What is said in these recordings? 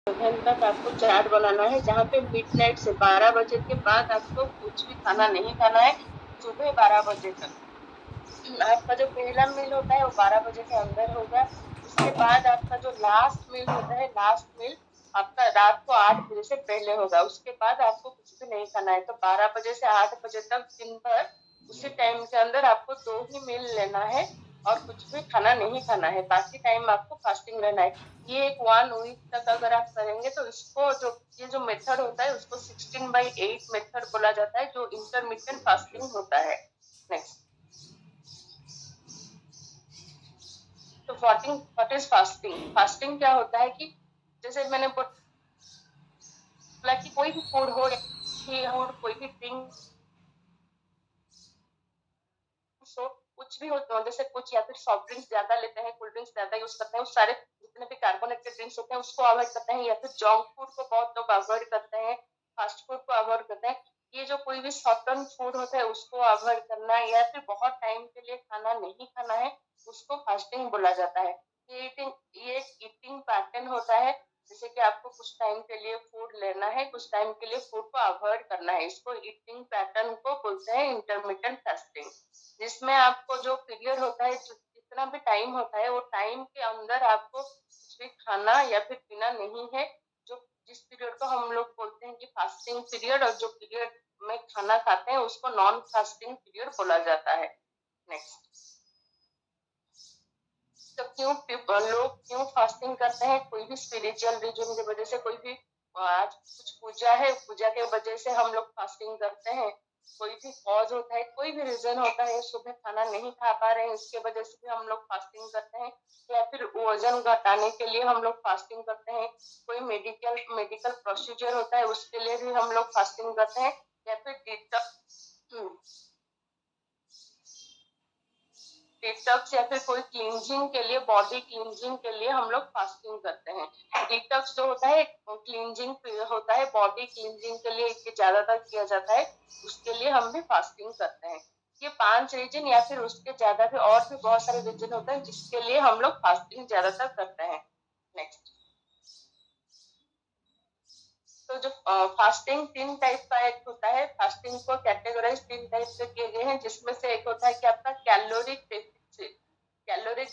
दिन तक आपको चार्ट बनाना है, जहाँ पे मिडनाइट से 12 बजे के बाद आपको कुछ भी खाना नहीं खाना है। सुबह 12 बजे तक आपका जो पहला मील होता है वो 12 बजे के अंदर होगा। उसके बाद आपका जो लास्ट मील होता है, लास्ट मील आपका रात को 8 बजे से पहले होगा। उसके बाद आपको कुछ भी नहीं खाना है। तो 12 बजे से 8 बजे तक दिन भर उसी टाइम के अंदर आपको 2 ही मील लेना है और कुछ भी खाना नहीं खाना है। बाकी टाइम आपको फास्टिंग रहना है। ये एक 1 वीक तक अगर आप करेंगे तो इसको जो ये जो मेथड होता है उसको 16/8 मेथड बोला जाता है, जो इंटरमिटेंट फास्टिंग होता है। नेक्स्ट, तो व्हाट इज फास्टिंग? फास्टिंग क्या होता है कि जैसे मैंने बोला कि कोई भी फूड हो या फूड कोई भी ड्रिंक हो, कुछ भी हो, तो जैसे कुछ या फिर सॉफ्ट ड्रिंक्स ज्यादा लेते हैं, कोल्ड ड्रिंक्स ज्यादा यूज करते हैं, उस सारे जितने भी कार्बोनेटेड ड्रिंक्स होते हैं उसको अवॉइड करते हैं, या फिर जंक फूड को बहुत लोग अवॉइड करते हैं, फास्ट फूड को अवॉइड करते हैं। ये जो कोई भी सॉफ्टन फूड होता है उसको अवॉइड करना है, या फिर बहुत टाइम के लिए खाना नहीं खाना है, उसको फास्टिंग बोला जाता है। ये ईटिंग पैटर्न होता है, जैसे कि आपको कुछ टाइम के लिए फूड लेना है, कुछ टाइम के लिए फूड को अवॉइड करना है। इसको ईटिंग पैटर्न को बोलते हैं इंटरमिटेंट फास्टिंग, जिसमें आपको जो पीरियड होता है, जितना भी टाइम होता है, वो टाइम के अंदर आपको कुछ भी खाना या फिर पीना नहीं है। जो जिस पीरियड को हम लोग बोलते हैं कि फास्टिंग पीरियड, और जो पीरियड में खाना खाते हैं उसको नॉन फास्टिंग पीरियड बोला जाता है। नेक्स्ट, तो लोग क्यों फास्टिंग करते हैं? कोई भी स्पिरिचुअल रीजन की वजह से, कोई भी आज कुछ पूजा है, पूजा के वजह से हम लोग फास्टिंग करते हैं। कोई भी कॉज होता है, कोई भी रीजन होता है, सुबह खाना नहीं खा पा रहे हैं इसके वजह से भी हम लोग फास्टिंग करते हैं, या फिर वजन घटाने के लिए हम लोग फास्टिंग करते हैं। कोई मेडिकल प्रोसीजर होता है उसके लिए भी हम लोग फास्टिंग करते हैं, या फिर डिटॉक्स या फिर कोई क्लींजिंग के लिए, बॉडी क्लींजिंग के लिए हम लोग फास्टिंग करते हैं। डिटॉक्स जो होता है क्लींजिंग होता है, बॉडी क्लींजिंग के लिए ज्यादातर किया जाता है, उसके लिए हम भी फास्टिंग करते हैं। ये 5 रीजन या फिर उसके ज्यादा भी और भी बहुत सारे रीजन होते हैं जिसके लिए हम लोग फास्टिंग ज्यादातर करते हैं। नेक्स्ट, तो जो फास्टिंग 3 टाइप का एक होता है, फास्टिंग को कैटेगराइज 3 टाइप से किए गए हैं, जिसमें से एक होता है कि आपका कैलोरिक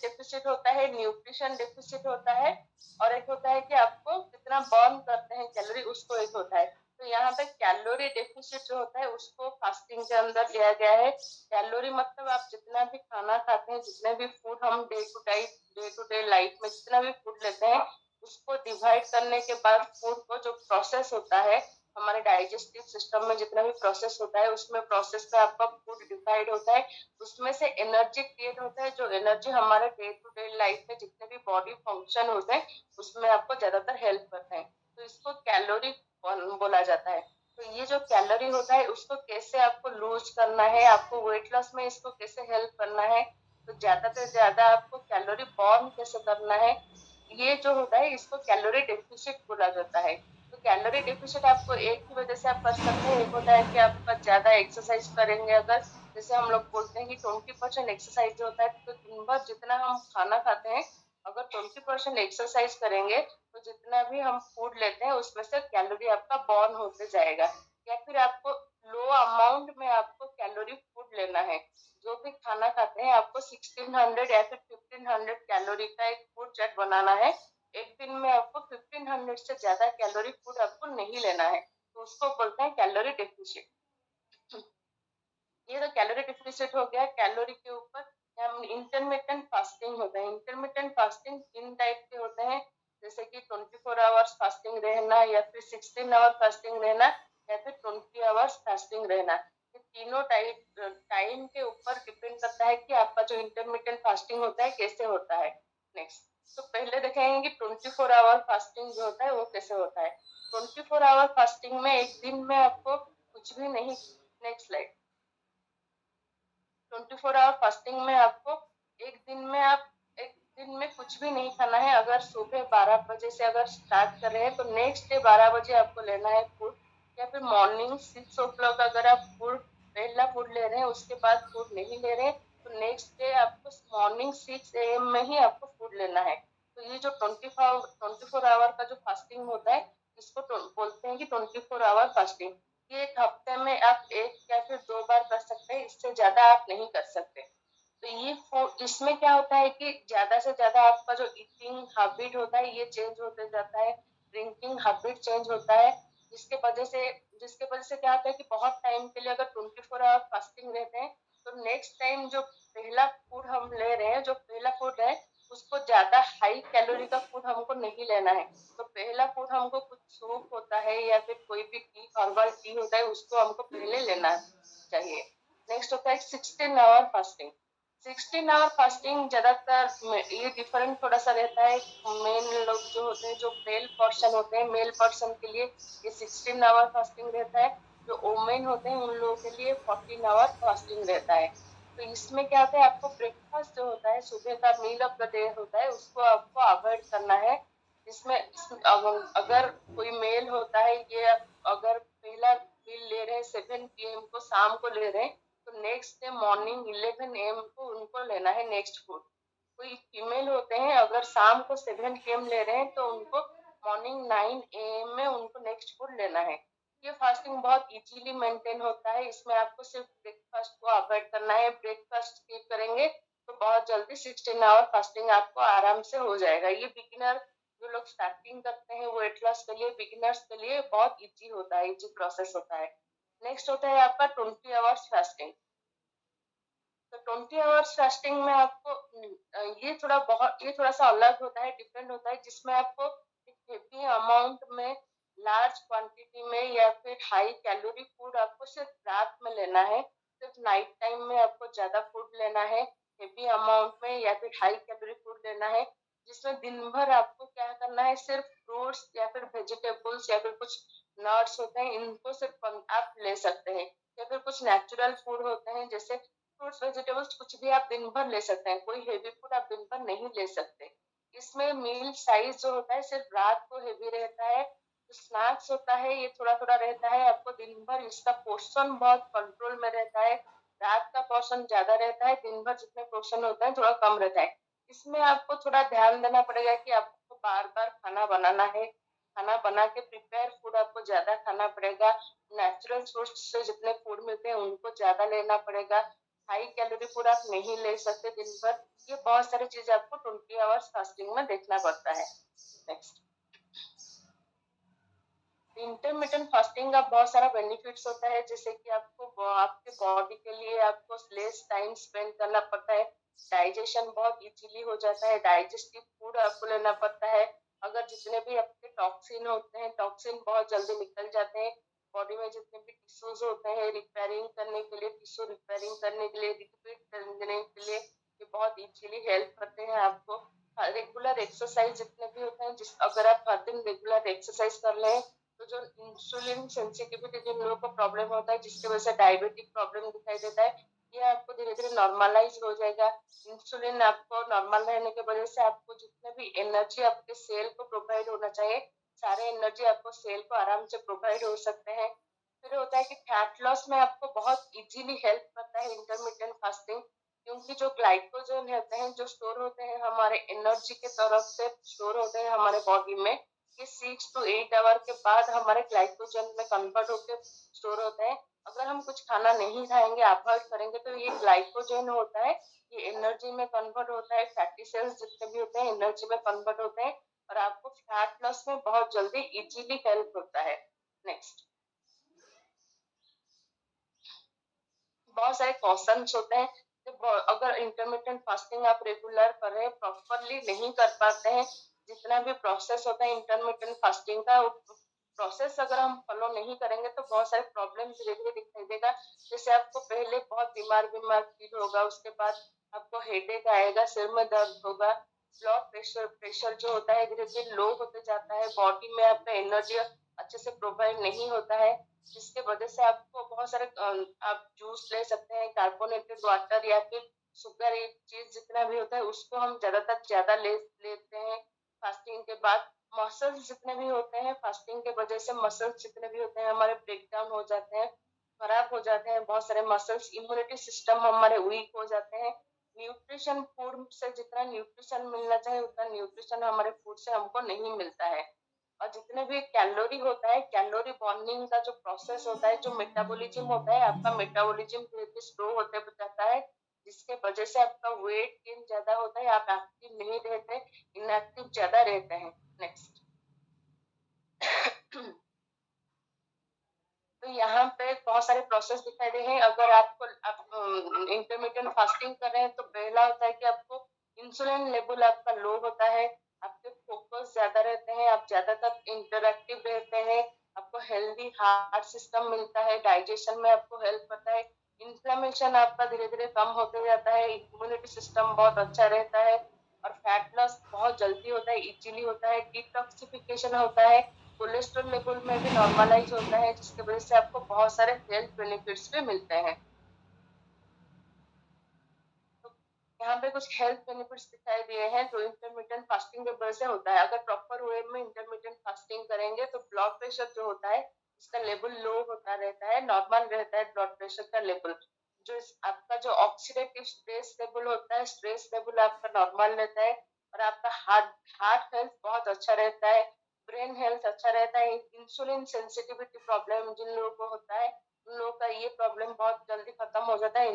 डेफिसिट होता है, न्यूट्रिशन डेफिसिट होता है, और एक होता है कि आपको कितना बर्न करते हैं कैलोरी, उसको एक होता है। तो यहाँ पे कैलोरी डेफिसिट जो होता है उसको फास्टिंग के अंदर लिया गया है। कैलोरी मतलब आप जितना भी खाना खाते हैं, जितने भी फूड हम डे टू डे लाइफ में जितना भी फूड लेते हैं, उसको डिवाइड करने के बाद फूड को जो प्रोसेस होता है, हमारे डाइजेस्टिव सिस्टम में जितना भी प्रोसेस होता है, उसमें प्रोसेस में आपका फूड डिवाइड होता है। उसमें से एनर्जी क्रिएट होता है, जो एनर्जी हमारे डे टू डे लाइफ में जितने भी बॉडी फंक्शन होते हैं उसमें आपको ज्यादातर हेल्प करते हैं। तो इसको कैलोरी बोला जाता है। तो ये जो कैलोरी होता है उसको कैसे आपको लूज करना है, आपको वेट लॉस में इसको कैसे हेल्प करना है, तो ज्यादा से ज्यादा आपको कैलोरी बर्न कैसे करना है, ये जो होता है इसको कैलोरी डेफिसिट बोला जाता है। तो कैलोरी डेफिसिट आपको एक की वजह से आप कर सकते हैं, एक होता है कि आपका ज्यादा एक्सरसाइज करेंगे अगर, जैसे हम लोग बोलते हैं कि 20% एक्सरसाइज जो होता है, तो दिन भर जितना हम खाना खाते हैं, अगर 20% एक्सरसाइज करेंगे तो जितना भी हम फूड लेते हैं उसमें से कैलोरी आपका बर्न होते जाएगा। या फिर आपको लो अमाउंट में आपको कैलोरी फूड लेना है, जो भी खाना खाते हैं आपको 1600 या फिर 1500 कैलोरी का एक फूड चार्ट बनाना है। एक दिन में आपको 1500 से ज्यादा कैलोरी फूड आपको नहीं लेना है, तो उसको बोलते हैं कैलोरी डेफिशिएंट। ये तो कैलोरी डेफिशिएंट हो गया। कैलोरी के ऊपर हम इंटरमिटेंट फास्टिंग होता है। इंटरमिटेंट फास्टिंग 3 टाइप के होते हैं, जैसे कि 24 आवर्स फास्टिंग रहना, या फिर 16 आवर फास्टिंग रहना, या फिर 20 आवर्स फास्टिंग रहना। ये तीनों टाइम के ऊपर डिपेंड करता है कि आपका जो इंटरमिटेंट फास्टिंग होता है कैसे होता है। नेक्स्ट, तो पहले देखेंगे कि 24 आवर फास्टिंग जो होता है वो कैसे होता है। 24 आवर फास्टिंग में एक दिन में आपको कुछ भी नहीं, नेक्स्ट स्लाइड। 24 आवर फास्टिंग में आपको एक दिन में आप एक दिन में कुछ भी नहीं खाना है। अगर सुबह 12 बजे से अगर स्टार्ट कर रहे हैं तो नेक्स्ट डे 12 बजे आपको लेना है फूड, या फिर मॉर्निंग 6 o'clock अगर आप फूड पहला फूड ले रहे हैं उसके बाद फूड नहीं ले रहे हैं, तो नेक्स्ट डे आपको मॉर्निंग 6 AM में ही आपको फूड लेना है। तो ये जो 24 आवर का जो फास्टिंग होता है, इसको बोलते हैं कि 24 आवर फास्टिंग। ये एक हफ्ते में आप 1 या फिर 2 बार कर सकते हैं, इससे ज्यादा आप नहीं कर सकते। तो ये इसमें क्या होता है कि ज्यादा से ज्यादा आपका जो ईटिंग हैबिट होता है ये चेंज होते जाता है, ड्रिंकिंग हैबिट चेंज होता है, जिसके वजह से जिसके वजह से क्या होता है कि बहुत टाइम के लिए अगर 24 आवर फास्टिंग रहते हैं, तो नेक्स्ट टाइम जो पहला फूड हम ले रहे हैं, जो पहला फूड है उसको ज्यादा हाई कैलोरी का फूड हमको नहीं लेना है। तो पहला फूड हमको कुछ सूप होता है या फिर कोई भी टी, हर्बल टी होता है, उसको हमको पहले लेना चाहिए। नेक्स्ट होता है 16 आवर फास्टिंग। 16 आवर फास्टिंग ज्यादातर ये डिफरेंट थोड़ा सा रहता है। मेन लोग जो होते हैं, जो मेल पर्सन होते हैं, मेल पर्सन के लिए ये 16 आवर फास्टिंग रहता है। जो वोमेन होते हैं उन लोगों के लिए 14 आवर फास्टिंग रहता है। तो इसमें क्या होता है, आपको ब्रेकफास्ट जो होता है, सुबह का मील ऑफ द डे होता है, उसको आपको अवॉइड करना है। अगर कोई मेल होता है, ये अगर पहला मील ले रहे हैं 7 PM को, शाम को ले रहे हैं, तो नेक्स्ट डे मॉर्निंग 11 AM को उनको लेना है नेक्स्ट फूड। कोई फीमेल होते हैं, अगर शाम को 7 PM ले रहे हैं, तो उनको मॉर्निंग 9 AM में उनको नेक्स्ट फूड लेना है। ये फास्टिंग बहुत इजीली मेंटेन होता है। इसमें आपको सिर्फ ब्रेकफास्ट को अवॉइड करना है। ब्रेकफास्ट स्किप करेंगे तो बहुत जल्दी 16 आवर फास्टिंग आपको आराम से हो जाएगा। ये बिगिनर जो लोग स्टार्टिंग करते हैं वेट लॉस के लिए, बिगिनर्स के लिए बहुत इजी होता है, इजी प्रोसेस होता है। नेक्स्ट होता है आपका 20 आवर्स फास्टिंग। तो 20 आवर्स फास्टिंग में आपको ये थोड़ा सा अलग होता है, डिफरेंट होता है, जिसमें आपको एक हेवी अमाउंट में, लार्ज क्वांटिटी में या फिर हाई कैलोरी फूड आपको सिर्फ रात में लेना है। सिर्फ नाइट टाइम में आपको ज्यादा फूड लेना है, हेवी अमाउंट में या फिर हाई कैलोरी फूड लेना है। जिसमें दिन भर आपको क्या करना है, सिर्फ फ्रूट्स या फिर वेजिटेबल्स या फिर कुछ नट्स होते हैं, इनको सिर्फ आप ले सकते हैं। या फिर कुछ नेचुरल फूड होते हैं, जैसे फ्रूट्स वेजिटेबल्स, कुछ भी आप दिन भर ले सकते हैं। कोई हेवी फूड आप दिन भर नहीं ले सकते। इसमें मील साइज जो होता है सिर्फ रात को हेवी रहता है। जो स्नैक्स होता है ये थोड़ा थोड़ा रहता है, आपको दिन भर इसका पोर्शन बहुत कंट्रोल में रहता है। रात का पोर्शन ज्यादा रहता है, दिन भर जितने पोर्शन होता है थोड़ा कम रहता है। इसमें आपको थोड़ा ध्यान देना पड़ेगा कि आपको बार बार खाना बनाना है। खाना बना के प्रिपेयर फूड आपको ज्यादा खाना पड़ेगा। नेचुरल सोर्स से जितने फूड मिलते हैं उनको ज्यादा लेना पड़ेगा। हाई कैलोरी फूड आप नहीं ले सकते दिन भर। ये बहुत सारी चीजें आपको 20 आवर्स फास्टिंग में देखना पड़ता है। नेक्स्ट, इंटरमिटेंट फास्टिंग का बहुत सारा बेनिफिट्स होता है, जैसे कि आपको आपके बॉडी के लिए आपको लेस टाइम स्पेंड करना पड़ता है। डाइजेशन बहुत इजीली हो जाता है। डाइजेस्टिव फूड आपको लेना पड़ता है। अगर जितने भी आपके टॉक्सिन होते हैं, टॉक्सिन बहुत जल्दी निकल जाते हैं। बॉडी में जितने भी टिश्यूज होते हैं, रिपेयरिंग करने के लिए, टिश्यू रिपेयरिंग करने के लिए, रिपीट करने के लिए ये बहुत इजीली हेल्प करते हैं आपको। रेगुलर एक्सरसाइज जितने भी होते हैं, अगर आप हर दिन रेगुलर एक्सरसाइज कर लें, तो जो इंसुलिन सेंसिटिविटी जिन लोगों को प्रॉब्लम होता है, जिसकी वजह से डायबिटिक प्रॉब्लम दिखाई देता है, ये आपको धीरे धीरे नॉर्मलाइज हो जाएगा। इंसुलिन आपको नॉर्मल रहने की वजह से आपको जितने भी एनर्जी आपके सेल को प्रोवाइड होना चाहिए, सारे एनर्जी आपको सेल को आराम से प्रोवाइड हो सकते हैं। फिर होता है कि फैट लॉस में आपको बहुत इजीली हेल्प करता है इंटरमीडिएट फास्टिंग, क्योंकि जो ग्लाइकोजन होते हैं, जो स्टोर होते हैं हमारे एनर्जी के तरफ से स्टोर होते हैं हमारे बॉडी में, ये 6 to 8 आवर के बाद हमारे ग्लाइकोजन में कन्वर्ट होकर स्टोर होते हैं। अगर हम कुछ खाना नहीं खाएंगे, अवॉइड करेंगे, तो ये ग्लाइकोजन होता है, ये एनर्जी में कन्वर्ट होता है। फैटी सेल्स जितने भी होते हैं एनर्जी में कन्वर्ट होते हैं, और आपको फैट लॉस में बहुत जल्दी इजीली हेल्प होता है। नेक्स्ट, बहुत सारे क्वेश्चंस होते हैं। अगर इंटरमीडिएट फास्टिंग आप रेगुलर कर रहे हैं, प्रॉपरली नहीं कर पाते हैं, जितना भी प्रोसेस होता है इंटरमीडिएट फास्टिंग का, प्रोसेस अगर हम फॉलो नहीं करेंगे तो बहुत सारे प्रॉब्लम धीरे धीरे दिखाई देगा। जैसे आपको पहले बहुत बीमार बीमार फील होगा, उसके बाद आपको हेडेक आएगा, सिर में दर्द होगा, ब्लड प्रेशर प्रेशर जो होता है धीरे धीरे लो होते जाता है, बॉडी में आपका एनर्जी अच्छे से प्रोवाइड नहीं होता है, जिसके वजह से आपको बहुत सारे आप जूस ले सकते हैं, कार्बोनेटेड वाटर या फिर शुगर, एक चीज जितना भी होता है उसको हम ज्यादातर ज्यादा लेते हैं फास्टिंग के बाद। मसल्स जितने भी होते हैं फास्टिंग के वजह से, मसल्स जितने भी होते हैं हमारे ब्रेक डाउन हो जाते हैं, खराब हो जाते हैं बहुत सारे मसल्स। इम्यूनिटी सिस्टम हमारे वीक हो जाते हैं, न्यूट्रिशन फूड से जितना न्यूट्रिशन मिलना चाहिए उतना न्यूट्रिशन हमारे फूड से हमको नहीं मिलता है। और जितने भी कैलोरी होता है, कैलोरी बर्निंग का जो प्रोसेस होता है, जो मेटाबॉलिज्म होता है, आपका मेटाबॉलिज्म धीरे धीरे स्लो होते जाता है, जिसके वजह से आपका वेट गेन ज्यादा होता है, आप एक्टिव नहीं रहते, इनएक्टिव ज्यादा रहते हैं। नेक्स्ट। तो यहाँ पे बहुत सारे प्रोसेस दिखाई दे हैं। अगर आप इंटरमीडिएट फास्टिंग कर रहे हैं तो पहला होता है कि आपको इंसुलिन लेवल आपका लो होता है, आपके फोकस ज्यादा रहते हैं, आप ज्यादातर इंटरएक्टिव रहते हैं, आपको हेल्दी हार्ट सिस्टम मिलता है, डाइजेशन में आपको हेल्प करता है, इन्फ्लेमेशन आपका धीरे धीरे कम होते जाता है, इम्यूनिटी सिस्टम बहुत अच्छा रहता है, और फैट लॉस बहुत जल्दी होता है, इजीली होता है, डिटॉक्सिफिकेशन होता है, कोलेस्ट्रॉल लेवल में भी नॉर्मलाइज होता है, जिसकी वजह से आपको बहुत सारे हेल्थ बेनिफिट्स भी मिलते हैं। तो यहाँ पे कुछ हेल्थ बेनिफिट्स दिखाई दिए हैं जो इंटरमीडिएट फास्टिंग की वजह से होता है। अगर प्रॉपर वे में इंटरमीडिएट फास्टिंग करेंगे तो ब्लड प्रेशर जो होता है उसका लेवल लो होता रहता है, नॉर्मल रहता है ब्लड प्रेशर का लेवल। जो आपका जो ऑक्सीडेटिव स्ट्रेस लेवल होता है, स्ट्रेस लेवल आपका नॉर्मल रहता है, और आपका हार्ट हार्ट हेल्थ बहुत अच्छा रहता है, ब्रेन हेल्थ अच्छा रहता है। इंसुलिन सेंसिटिविटी प्रॉब्लम जिन लोगों को होता है उन लोगों का ये प्रॉब्लम बहुत जल्दी खत्म हो जाता है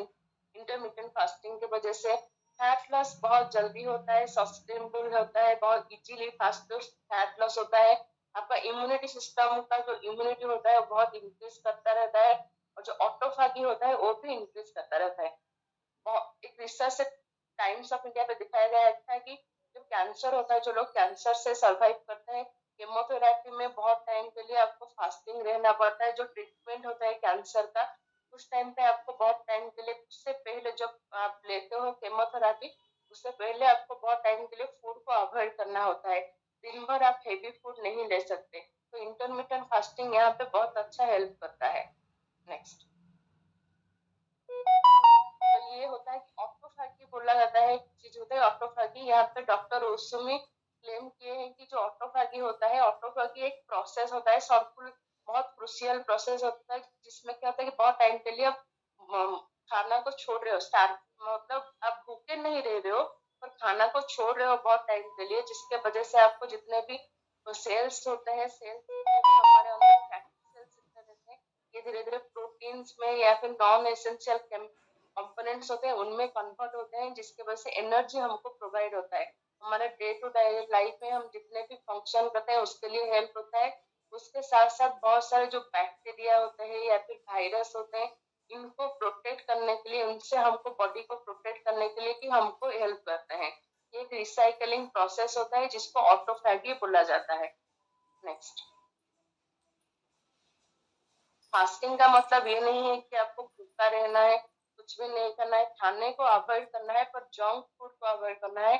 इंटरमीडिएट फास्टिंग की वजह से। फैट लॉस बहुत जल्दी होता है, सस्टेनेबल होता है, बहुत इजीली फास्ट फैट लॉस होता है। आपका इम्यूनिटी सिस्टम का जो इम्यूनिटी होता है वो बहुत इंक्रीज करता रहता है, और जो ऑटोफागी होता है वो भी इंक्रीज करता रहता है। एक रिसर्च से टाइम्स ऑफ इंडिया पे दिखाया गया था कि जो कैंसर होता है, जो लोग कैंसर से सर्वाइव करते हैं, केमोथेरेपी में बहुत टाइम के लिए आपको फास्टिंग रहना पड़ता है। जो ट्रीटमेंट होता है कैंसर का उस टाइम पे आपको बहुत टाइम के लिए, उससे पहले जब आप लेते हो केमोथेरेपी उससे पहले आपको बहुत टाइम के लिए फूड को अवॉइड करना होता है, दिन भर आप हेवी फूड नहीं ले सकते। तो इंटरमीडिएट फास्टिंग यहाँ पे बहुत अच्छा हेल्प करता है। नेक्स्ट। तो ये होता है कि ऑटोफैगी बोला जाता है, एक चीज होता है ऑटोफैगी। यहाँ पे डॉक्टर ओसुमी क्लेम किए हैं कि जो ऑटोफैगी होता है, ऑटोफैगी एक प्रोसेस होता है, सर्कुल बहुत क्रूशियल प्रोसेस होता है, जिसमें क्या होता है कि बहुत टाइम के लिए आप खाना को छोड़ रहे हो, स्टार्ट मतलब आप भूखे नहीं रह रहे हो पर खाना को छोड़ रहे हो बहुत टाइम के लिए, जिसके वजह से आपको जितने भी सेल्स होते हैं, सेल्स हमारे अंदर फैटी सेल्स जितने रहते हैं, ये धीरे धीरे प्रोटीन्स में या फिर नॉन एसेंशियल कंपोनेंट्स होते हैं उनमें कन्वर्ट होते हैं, जिसकी वजह से एनर्जी हमको प्रोवाइड होता है। हमारे डे टू डे लाइफ में हम जितने भी फंक्शन करते हैं उसके लिए हेल्प होता है। उसके साथ साथ बहुत सारे जो बैक्टीरिया होते हैं या फिर वायरस होते हैं, इनको प्रोटेक्ट करने के लिए, उनसे हमको बॉडी को प्रोटेक्ट करने के लिए कि हमको हेल्प करते हैं। ये एक रिसाइकलिंग प्रोसेस होता है जिसको ऑटोफैगी बोला जाता है। नेक्स्ट। फास्टिंग का मतलब ये नहीं है कि आपको भूखा रहना है, कुछ भी नहीं करना है, खाने को अवॉइड करना है, पर जंक फूड को अवॉइड करना है।